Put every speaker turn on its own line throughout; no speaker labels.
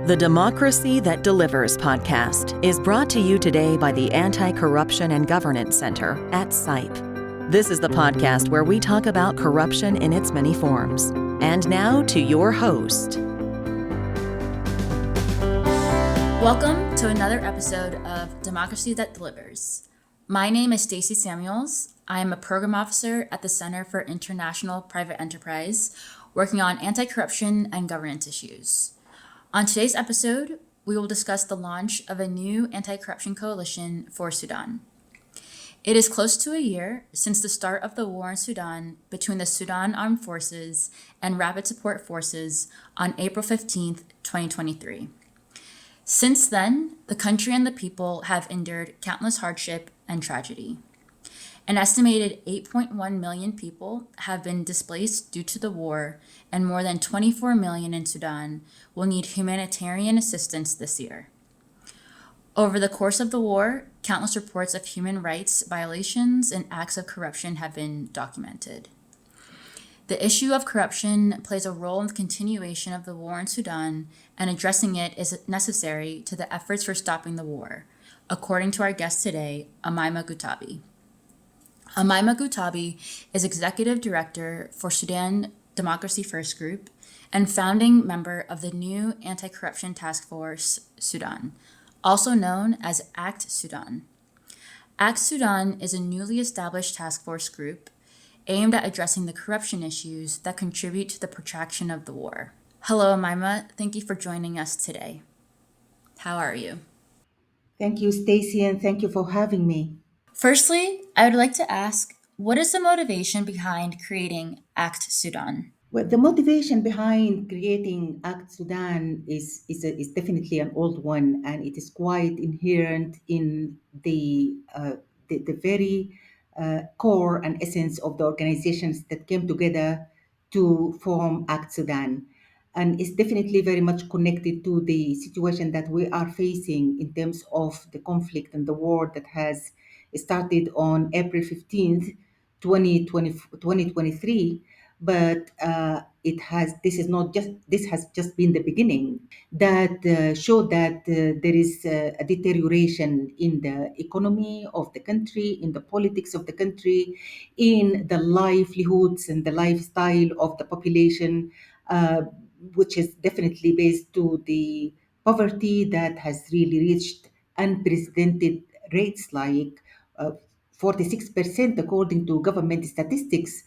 The Democracy That Delivers podcast is brought to you today by the Anti-Corruption and Governance Center at SIPE. This is the podcast where we talk about corruption in its many forms. And now to your host.
Welcome to another episode of Democracy That Delivers. My name is Stacey Samuels. I am a program officer at the Center for International Private Enterprise, working on anti-corruption and governance issues. On today's episode, we will discuss the launch of a new anti-corruption coalition for Sudan. It is close to a year since the start of the war in Sudan between the Sudan Armed Forces and Rapid Support Forces on April 15th, 2023. Since then, the country and the people have endured countless hardship and tragedy. An estimated 8.1 million people have been displaced due to the war, and more than 24 million in Sudan will need humanitarian assistance this year. Over the course of the war, countless reports of human rights violations and acts of corruption have been documented. The issue of corruption plays a role in the continuation of the war in Sudan, and addressing it is necessary to the efforts for stopping the war, according to our guest today, Amaima Gutabi. Amaima Gutabi is Executive Director for Sudan Democracy First Group and founding member of the new Anti-Corruption Task Force Sudan, also known as ACT Sudan. ACT Sudan is a newly established task force group aimed at addressing the corruption issues that contribute to the protraction of the war. Hello, Amaima. Thank you for joining us today. How are you?
Thank you, Stacey, and thank you for having me.
Firstly, I would like to ask, what is the motivation behind creating ACT Sudan?
Well, the motivation behind creating ACT Sudan is definitely an old one, and it is quite inherent in the very core and essence of the organizations that came together to form ACT Sudan. And it's definitely very much connected to the situation that we are facing in terms of the conflict and the war that has started on April 15th, 2023. But it has this is not just this has just been the beginning that show that there is a deterioration in the economy of the country, in the politics of the country, in the livelihoods and the lifestyle of the population, which is definitely based to the poverty that has really reached unprecedented rates, like 46%, according to government statistics.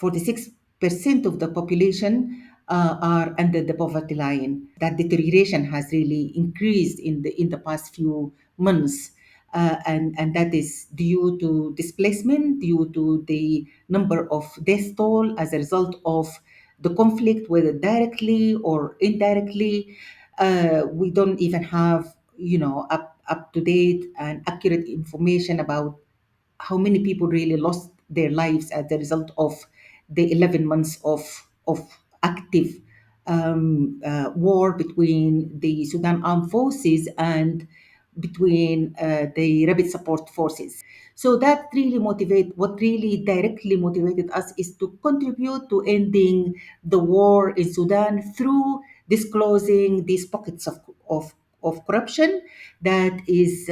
46% of the population are under the poverty line. That deterioration has really increased in the past few months. And that is due to displacement, due to the number of death toll as a result of the conflict, whether directly or indirectly. We don't even have, up to date and accurate information about how many people really lost their lives as a result of the 11 months of active war between the Sudan Armed Forces and between the Rapid Support Forces. So that really what really directly motivated us is to contribute to ending the war in Sudan through disclosing these pockets of corruption that is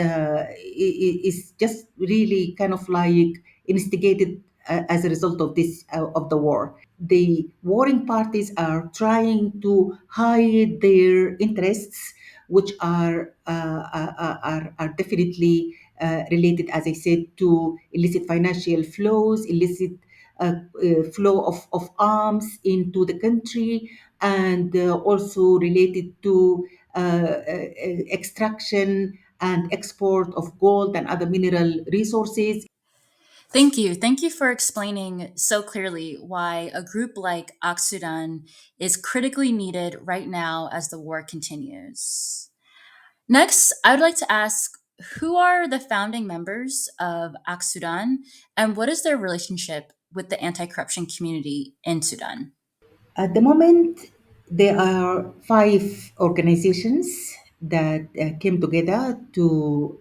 just really kind of like instigated as a result of this of the war. The warring parties are trying to hide their interests, which are definitely related, as I said, to illicit financial flows, illicit flow of arms into the country, and also related to extraction and export of gold and other mineral resources.
Thank you. Thank you for explaining so clearly why a group like ACT Sudan is critically needed right now as the war continues. Next, I would like to ask, who are the founding members of ACT Sudan, and what is their relationship with the anti-corruption community in Sudan?
At the moment, there are five organizations that came together to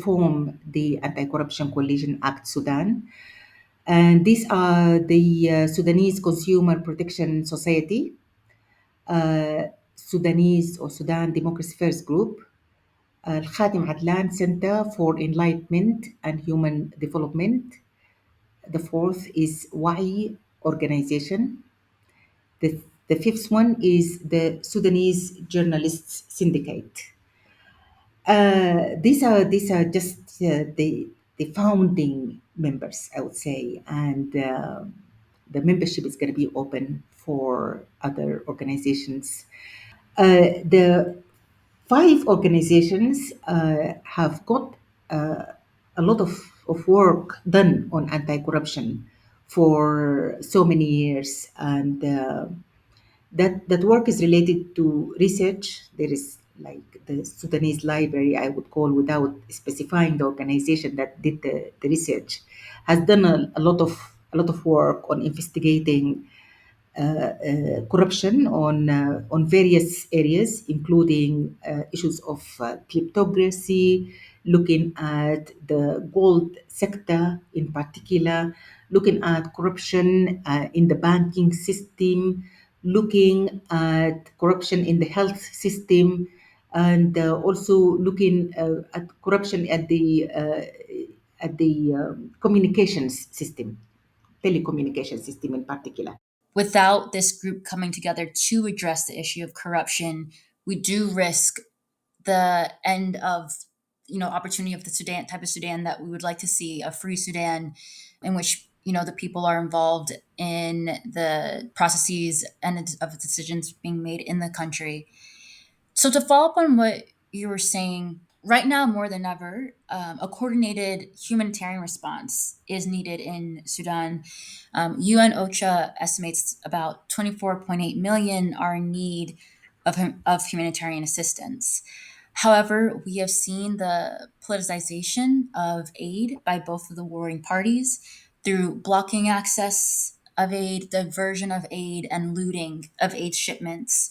form the Anti-Corruption Coalition Act Sudan. And these are the Sudanese Consumer Protection Society, Sudanese or Sudan Democracy First Group, Al-Khatim Adlan Center for Enlightenment and Human Development. The fourth is WAI organization. The fifth one is the Sudanese Journalists Syndicate. These are just the founding members, I would say, and the membership is going to be open for other organizations. The five organizations have got a lot of work done on anti-corruption for so many years, and that work is related to research. There is like the Sudanese Library, I would call, without specifying the organization that did the research, has done a lot of work on investigating corruption on various areas, including issues of kleptocracy, looking at the gold sector in particular, looking at corruption in the banking system, looking at corruption in the health system, and also looking at corruption at the communications system, telecommunication system in particular.
Without this group coming together to address the issue of corruption, we do risk the end of opportunity of the Sudan type of Sudan that we would like to see, a free Sudan in which the people are involved in the processes and of decisions being made in the country. So to follow up on what you were saying, right now more than ever, a coordinated humanitarian response is needed in Sudan. UN OCHA estimates about 24.8 million are in need of humanitarian assistance. However, we have seen the politicization of aid by both of the warring parties through blocking access of aid, diversion of aid, and looting of aid shipments.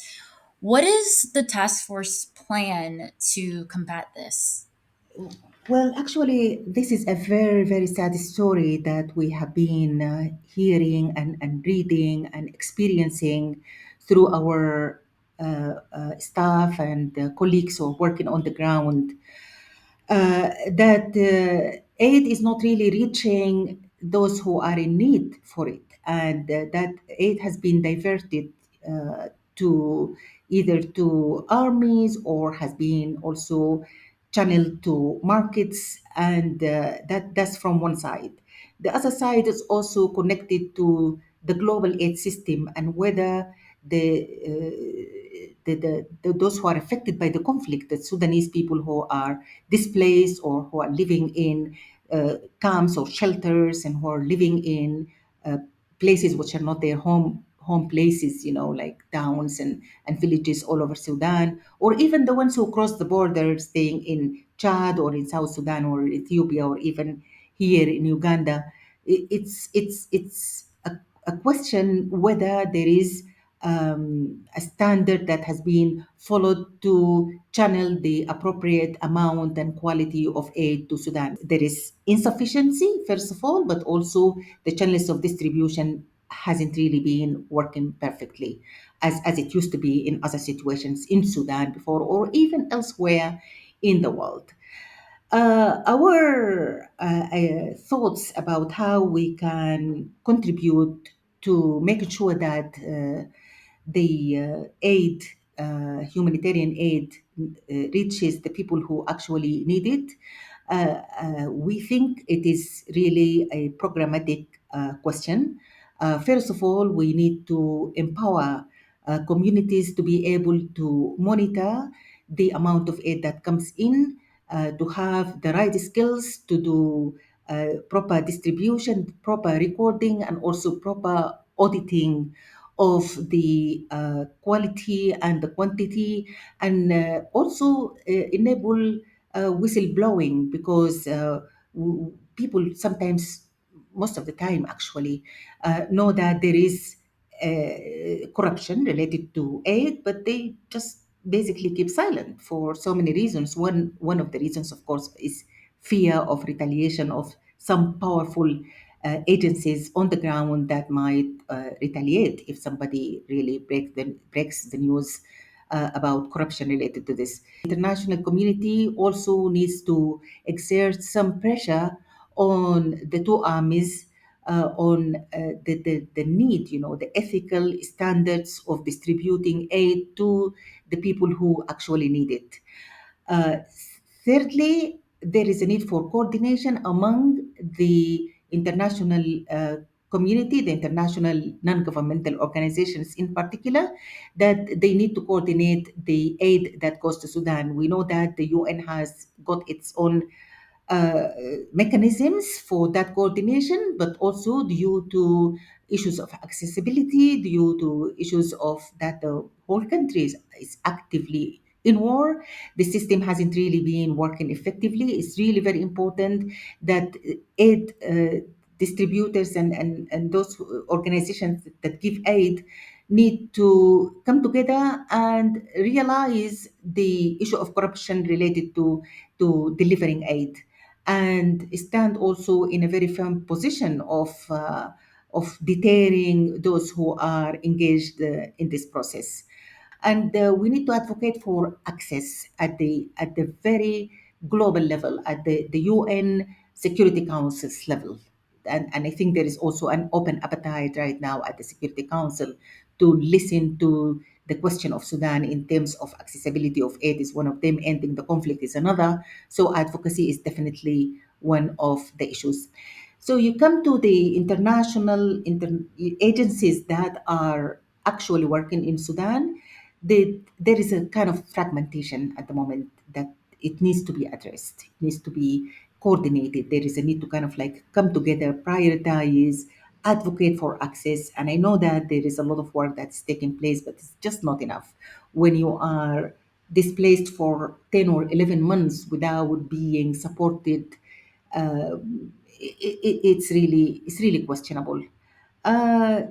What is the task force plan to combat this?
Well, actually, this is a very, very sad story that we have been hearing and reading and experiencing through our staff and colleagues who are working on the ground. That aid is not really reaching those who are in need for it, and that aid has been diverted to either to armies or has been also channeled to markets, and that's from one side. The other side is also connected to the global aid system and whether those who are affected by the conflict, the Sudanese people who are displaced or who are living in camps or shelters and who are living in uh, places which are not their home places, like towns and villages all over Sudan, or even the ones who cross the border staying in Chad or in South Sudan or Ethiopia or even here in Uganda. It's a question whether there is a standard that has been followed to channel the appropriate amount and quality of aid to Sudan. There is insufficiency, first of all, but also the channels of distribution hasn't really been working perfectly as it used to be in other situations in Sudan before or even elsewhere in the world. Our thoughts about how we can contribute to making sure that the humanitarian aid, reaches the people who actually need it. We think it is really a programmatic question. First of all, we need to empower communities to be able to monitor the amount of aid that comes in, to have the right skills to do proper distribution, proper recording, and also proper auditing of the quality and the quantity, and also enable whistleblowing because people sometimes, most of the time actually, know that there is corruption related to aid, but they just basically keep silent for so many reasons. One of the reasons, of course, is fear of retaliation of some powerful agencies on the ground that might retaliate if somebody really breaks the news about corruption related to this. International community also needs to exert some pressure on the two armies on the need, the ethical standards of distributing aid to the people who actually need it. Uh, Thirdly, there is a need for coordination among the international community, the international non-governmental organizations in particular, that they need to coordinate the aid that goes to Sudan. We know that the UN has got its own uh, mechanisms for that coordination, but also due to issues of accessibility, due to issues of that the whole country is actively in war, the system hasn't really been working effectively. It's really very important that aid distributors and those organizations that give aid need to come together and realize the issue of corruption related to delivering aid, and stand also in a very firm position of deterring those who are engaged in this process. And we need to advocate for access at the very global level, at the UN Security Council's level. And I think there is also an open appetite right now at the Security Council to listen to the question of Sudan in terms of accessibility of aid is one of them, ending the conflict is another. So advocacy is definitely one of the issues. So you come to the international agencies that are actually working in Sudan. There is a kind of fragmentation at the moment that it needs to be addressed. It needs to be coordinated. There is a need to kind of like come together, prioritize, advocate for access. And I know that there is a lot of work that's taking place, but it's just not enough. When you are displaced for 10 or 11 months without being supported, it's really questionable. Uh,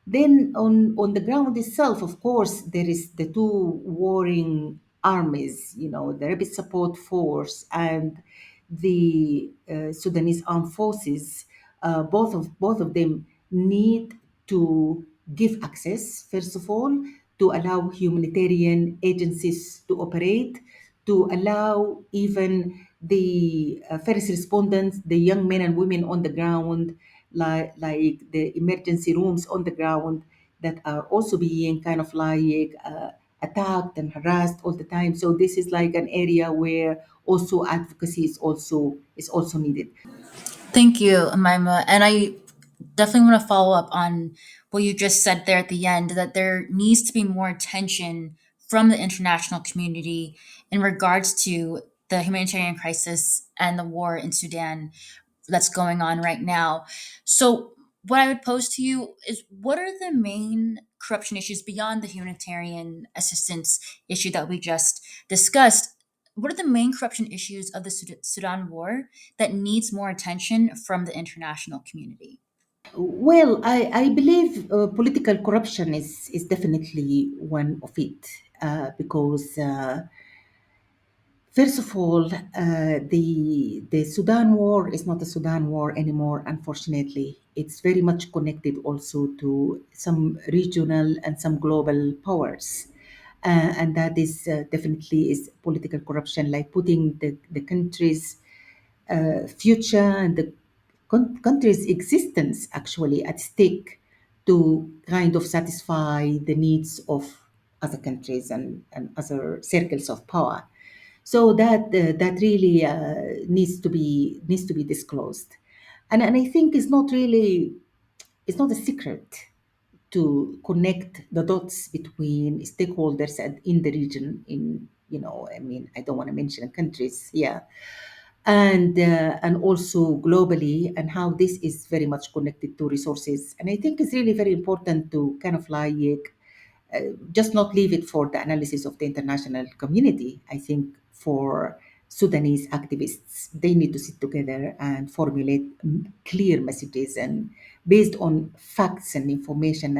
then on the ground itself, of course, there is the two warring armies, the Rapid Support Force and the Sudanese Armed Forces. Both of them need to give access, first of all, to allow humanitarian agencies to operate, to allow even the first respondents, the young men and women on the ground, like the emergency rooms on the ground that are also being kind of like attacked and harassed all the time. So this is like an area where also advocacy is also needed.
Thank you, Amaima. And I definitely want to follow up on what you just said there at the end, that there needs to be more attention from the international community in regards to the humanitarian crisis and the war in Sudan that's going on right now. So, what I would pose to you is, what are the main corruption issues beyond the humanitarian assistance issue that we just discussed? What are the main corruption issues of the Sudan war that needs more attention from the international community?
Well, I believe political corruption is definitely one of it, because first of all, the Sudan war is not a Sudan war anymore. Unfortunately, it's very much connected also to some regional and some global powers, and that is definitely is political corruption, like putting the country's future and the country's existence actually at stake to kind of satisfy the needs of other countries and other circles of power. So that really needs to be disclosed, and I think it's not a secret to connect the dots between stakeholders in the region. I mean, I don't want to mention countries, yeah, and also globally, and how this is very much connected to resources. And I think it's really very important to kind of like just not leave it for the analysis of the international community. I think for Sudanese activists, they need to sit together and formulate clear messages and based on facts and information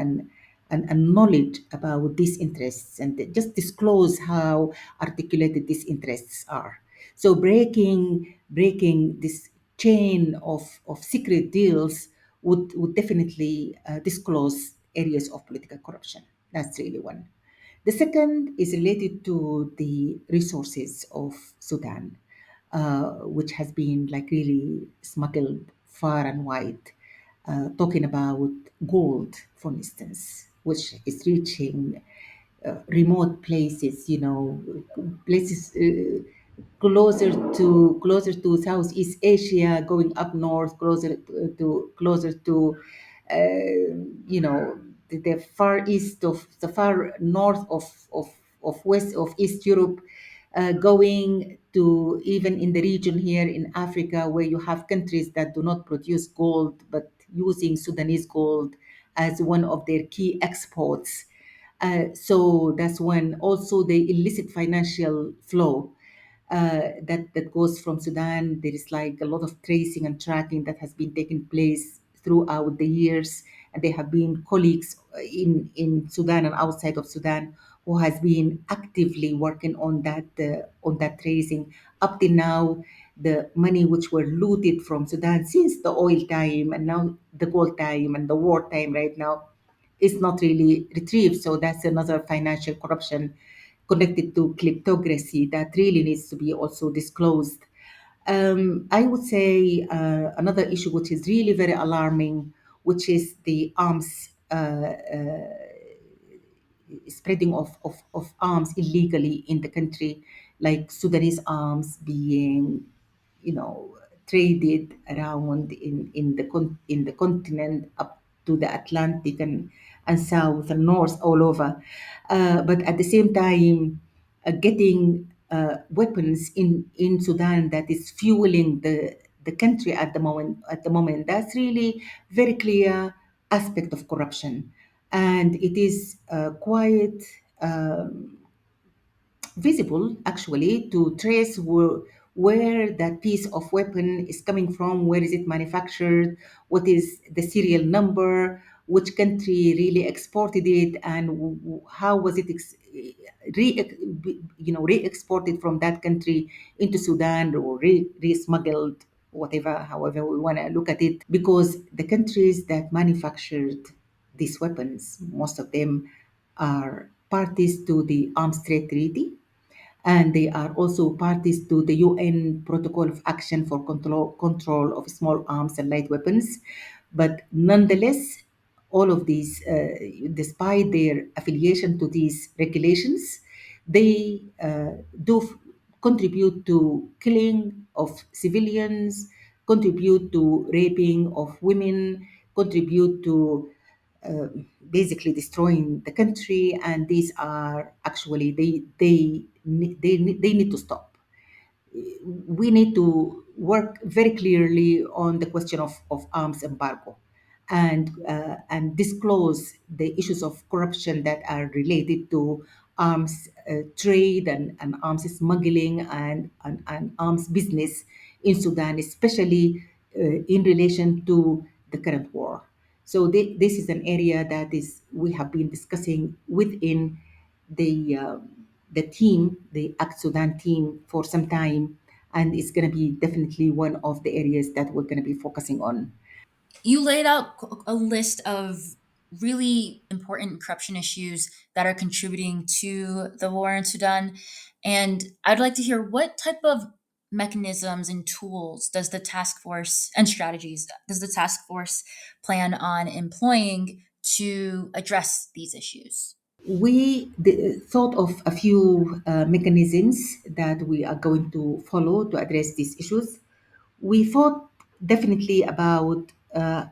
and knowledge about these interests, and just disclose how articulated these interests are. So breaking this chain of secret deals would definitely disclose areas of political corruption. That's really one. The second is related to the resources of Sudan, which has been like really smuggled far and wide. Talking about gold, for instance, which is reaching remote places, places closer to Southeast Asia, going up north, closer to the far east of the far north of west of East Europe, going to even in the region here in Africa, where you have countries that do not produce gold but using Sudanese gold as one of their key exports. So that's when also the illicit financial flow that goes from Sudan. There is like a lot of tracing and tracking that has been taking place throughout the years, and there have been colleagues in Sudan and outside of Sudan who has been actively working on that tracing. Up till now, the money which were looted from Sudan since the oil time and now the gold time and the war time right now is not really retrieved. So that's another financial corruption connected to kleptocracy that really needs to be also disclosed. I would say another issue which is really very alarming, which is the arms spreading of arms illegally in the country, like Sudanese arms being, traded around in the continent up to the Atlantic and south and north all over. But at the same time, getting weapons in Sudan that is fueling the country at the moment. That's really very clear aspect of corruption, and it is quite visible actually to trace where that piece of weapon is coming from, where is it manufactured, what is the serial number, which country really exported it, and how was it re-exported from that country into Sudan, or re-smuggled, whatever, however we want to look at it, because the countries that manufactured these weapons, most of them are parties to the Arms Trade Treaty, and they are also parties to the UN Protocol of Action for control of small arms and light weapons. But nonetheless, all of these, despite their affiliation to these regulations, they do contribute to killing of civilians, contribute to raping of women, contribute to uh, basically destroying the country, and these are actually they need to stop. We need to work very clearly on the question of arms embargo, and disclose the issues of corruption that are related to arms trade and arms smuggling and arms business in Sudan, especially in relation to the current war. So this is an area that is we have been discussing within the team, the Act Sudan team, for some time, and it's going to be definitely one of the areas that we're going to be focusing on.
You laid out a list of really important corruption issues that are contributing to the war in Sudan. And I'd like to hear what type of mechanisms and tools does the task force and strategies does the task force plan on employing to address these issues?
We thought of a few mechanisms that we are going to follow to address these issues. We thought definitely about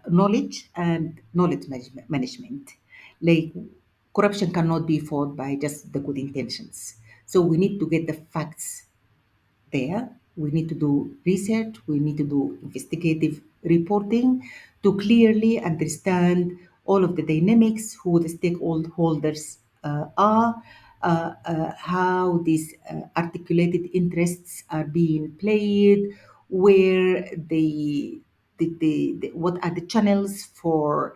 knowledge and knowledge management. Like, corruption cannot be fought by just the good intentions. So we need to get the facts there. We need to do research, we need to do investigative reporting to clearly understand all of the dynamics, who the stakeholders are, how these articulated interests are being played, where what are the channels for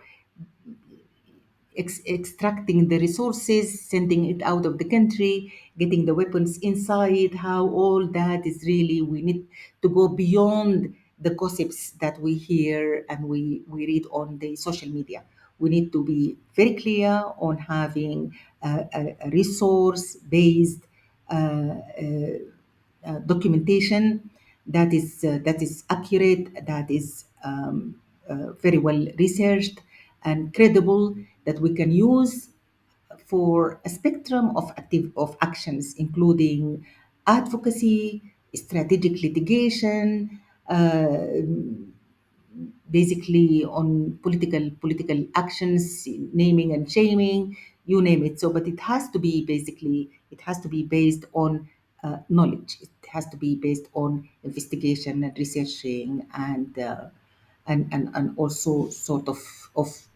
extracting the resources, sending it out of the country, getting the weapons inside, how all that is really, we need to go beyond the gossips that we hear and we read on the social media. We need to be very clear on having a resource-based documentation that is accurate, that is very well researched and credible, that we can use for a spectrum of active of actions, including advocacy, strategic litigation, basically on political actions, naming and shaming, you name it. So, but it has to be basically it has to be based on knowledge. It has to be based on investigation and researching and also sort of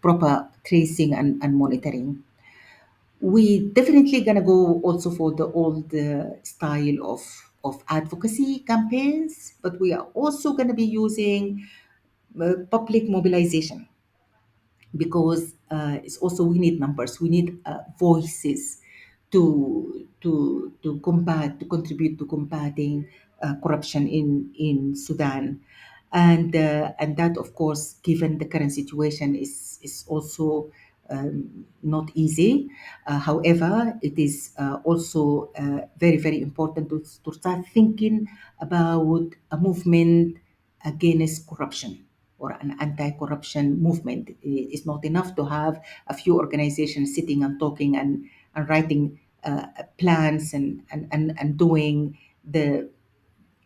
proper tracing and monitoring. We definitely gonna go also for the old style of advocacy campaigns, but we are also gonna be using public mobilization because it's also we need numbers, we need voices to contribute to combating corruption in Sudan, and that of course, given the current situation, is also not easy. However, it is also very important to start thinking about a movement against corruption or an anti-corruption movement. It's not enough to have a few organizations sitting and talking and writing plans and doing the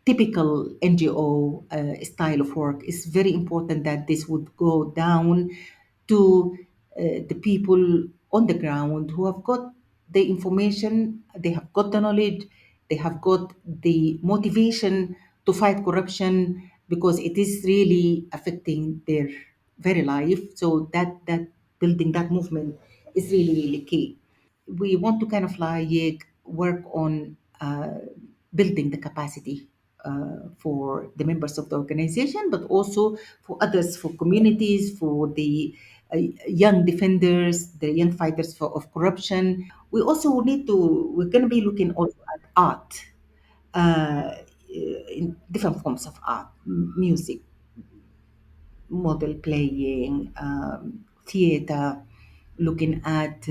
typical NGO style of work. It's very important that this would go down to the people on the ground who have got the information, they have got the knowledge, they have got the motivation to fight corruption because it is really affecting their very life. So that building that movement is really key. We want to kind of like work on building the capacity for the members of the organization, but also for others, for communities, for the young defenders, the young fighters of corruption. We also need to, we're going to be looking also at art, in different forms of art, music, model playing, theater, looking at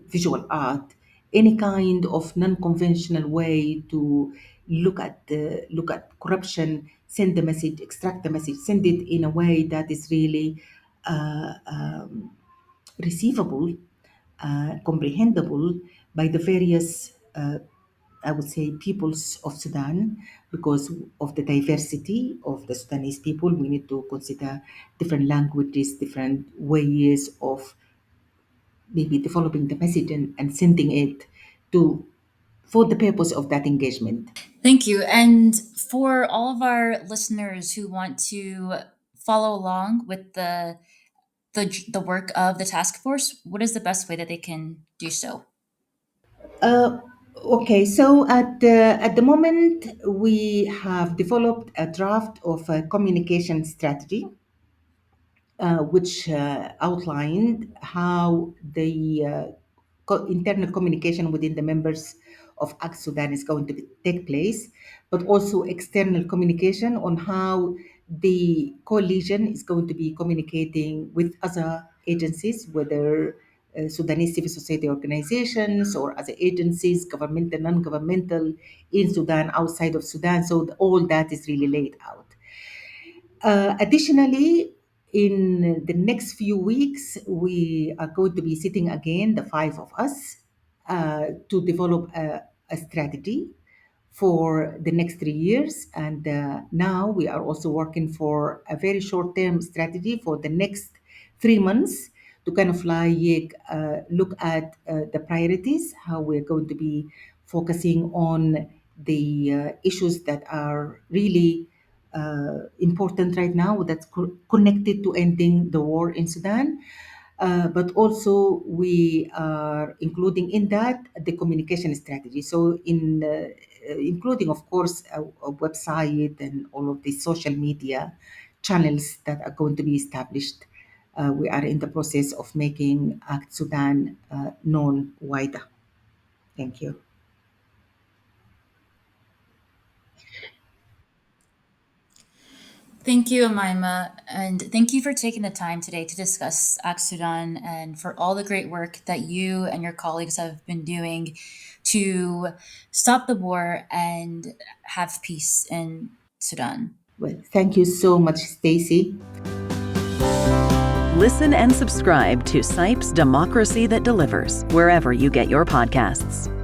visual art, any kind of non-conventional way to look at corruption, send the message, extract the message, send it in a way that is really uh, um, receivable, comprehensible by the various, I would say, peoples of Sudan, because of the diversity of the Sudanese people. We need to consider different languages, different ways of maybe developing the message and sending it to for the purpose of that engagement.
Thank you. And for all of our listeners who want to follow along with the work of the task force, what is the best way that they can do so?
Uh, okay, so at the moment we have developed a draft of a communication strategy which outlined how the internal communication within the members of ACT Sudan is going to take place, but also external communication on how the coalition is going to be communicating with other agencies, whether Sudanese civil society organizations or other agencies, governmental, non-governmental, in Sudan, outside of Sudan. So all that is really laid out. Additionally, in the next few weeks, we are going to be sitting again, the five of us, to develop a strategy for the next 3 years. And now we are also working for a very short term strategy for the next 3 months to kind of like look at the priorities, how we're going to be focusing on the issues that are really important right now that's connected to ending the war in Sudan. But also, we are including in that the communication strategy. So, including, of course, a website and all of the social media channels that are going to be established. We are in the process of making ACT Sudan known wider. Thank you.
Thank you, Amaima, and thank you for taking the time today to discuss Sudan and for all the great work that you and your colleagues have been doing to stop the war and have peace in Sudan.
Well, thank you so much, Stacy.
Listen and subscribe to SIPE's Democracy That Delivers wherever you get your podcasts.